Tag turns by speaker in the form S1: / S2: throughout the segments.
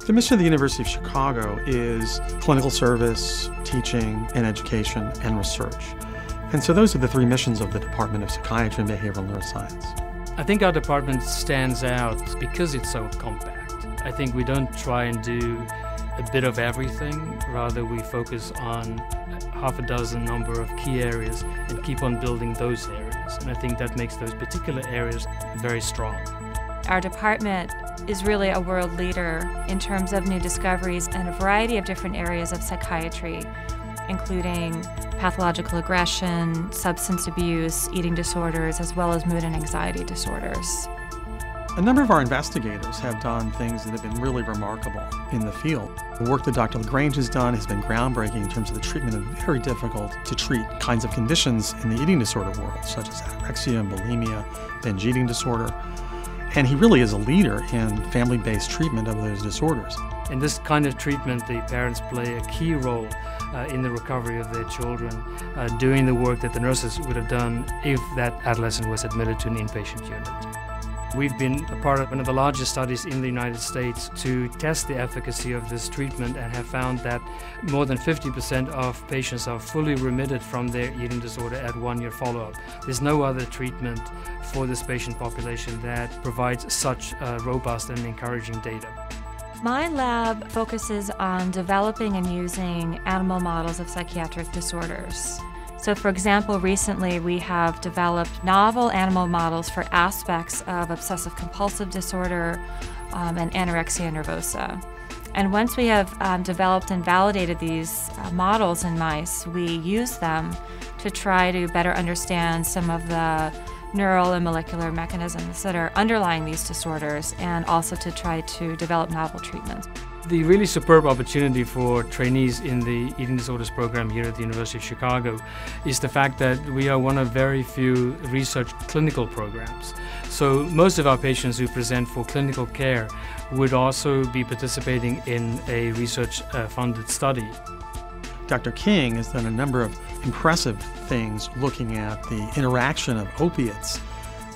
S1: The mission of the University of Chicago is clinical service, teaching, and education, and research. And so those are the three missions of the Department of Psychiatry and Behavioral Neuroscience.
S2: I think our department stands out because it's so compact. I think we don't try and do a bit of everything. Rather, we focus on half a dozen number of key areas and keep on building those areas. And I think that makes those particular areas very strong.
S3: Our department is really a world leader in terms of new discoveries in a variety of different areas of psychiatry, including pathological aggression, substance abuse, eating disorders, as well as mood and anxiety disorders.
S1: A number of our investigators have done things that have been really remarkable in the field. The work that Dr. LaGrange has done has been groundbreaking in terms of the treatment of very difficult to treat kinds of conditions in the eating disorder world, such as anorexia and bulimia, binge eating disorder. And he really is a leader in family-based treatment of those disorders.
S2: In this kind of treatment, the parents play a key role in the recovery of their children, doing the work that the nurses would have done if that adolescent was admitted to an inpatient unit. We've been a part of one of the largest studies in the United States to test the efficacy of this treatment and have found that more than 50% of patients are fully remitted from their eating disorder at 1-year follow-up. There's no other treatment for this patient population that provides such robust and encouraging data.
S3: My lab focuses on developing and using animal models of psychiatric disorders. So, for example, recently we have developed novel animal models for aspects of obsessive-compulsive disorder and anorexia nervosa. And once we have developed and validated these models in mice, we use them to try to better understand some of the neural and molecular mechanisms that are underlying these disorders, and also to try to develop novel treatments.
S2: The really superb opportunity for trainees in the eating disorders program here at the University of Chicago is the fact that we are one of very few research clinical programs. So most of our patients who present for clinical care would also be participating in a research-funded study.
S1: Dr. King has done a number of impressive things looking at the interaction of opiates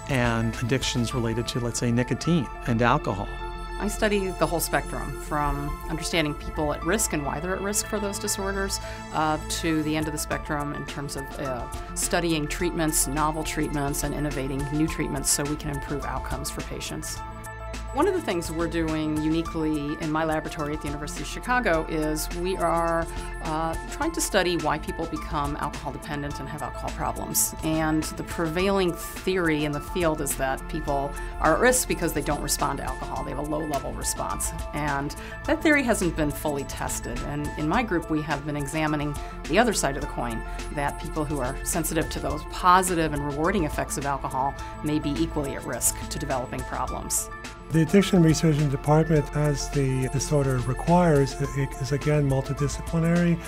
S1: and addictions related to, let's say, nicotine and alcohol.
S4: I study the whole spectrum, from understanding people at risk and why they're at risk for those disorders, to the end of the spectrum in terms of studying treatments, novel treatments, and innovating new treatments so we can improve outcomes for patients. One of the things we're doing uniquely in my laboratory at the University of Chicago is we are trying to study why people become alcohol dependent and have alcohol problems. And the prevailing theory in the field is that people are at risk because they don't respond to alcohol. They have a low-level response. And that theory hasn't been fully tested. And in my group, we have been examining the other side of the coin, that people who are sensitive to those positive and rewarding effects of alcohol may be equally at risk to developing problems.
S5: The addiction research in the department, as the disorder requires, is again multidisciplinary,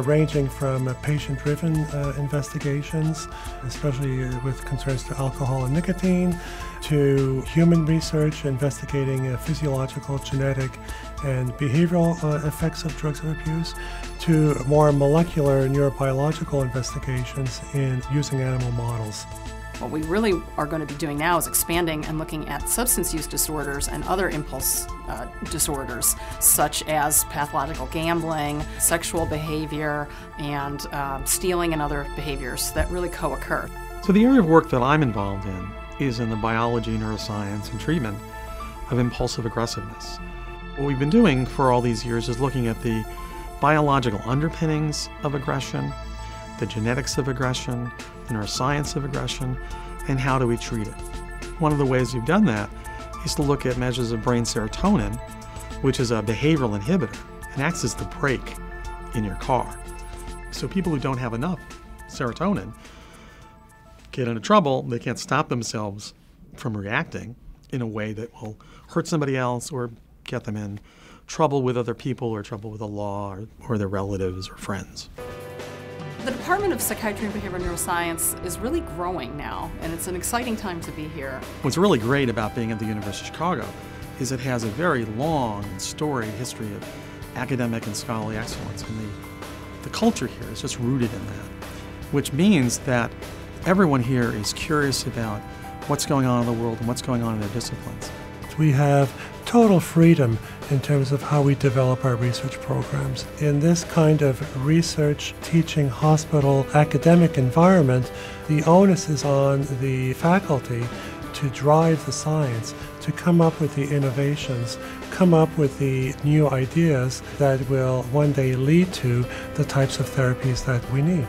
S5: ranging from patient-driven investigations, especially with concerns to alcohol and nicotine, to human research investigating physiological, genetic, and behavioral effects of drugs of abuse, to more molecular neurobiological investigations in using animal models.
S4: What we really are going to be doing now is expanding and looking at substance use disorders and other impulse disorders, such as pathological gambling, sexual behavior, and stealing and other behaviors that really co-occur.
S1: So the area of work that I'm involved in is in the biology, neuroscience, and treatment of impulsive aggressiveness. What we've been doing for all these years is looking at the biological underpinnings of aggression, the genetics of aggression, the neuroscience of aggression, and how do we treat it. One of the ways we've done that is to look at measures of brain serotonin, which is a behavioral inhibitor and acts as the brake in your car. So people who don't have enough serotonin get into trouble. They can't stop themselves from reacting in a way that will hurt somebody else or get them in trouble with other people or trouble with the law or their relatives or friends.
S4: The Department of Psychiatry and Behavioral Neuroscience is really growing now, and it's an exciting time to be here.
S1: What's really great about being at the University of Chicago is it has a very long and storied history of academic and scholarly excellence, and the culture here is just rooted in that, which means that everyone here is curious about what's going on in the world and what's going on in their disciplines.
S5: We have total freedom in terms of how we develop our research programs. In this kind of research, teaching, hospital, academic environment, the onus is on the faculty to drive the science, to come up with the innovations, come up with the new ideas that will one day lead to the types of therapies that we need.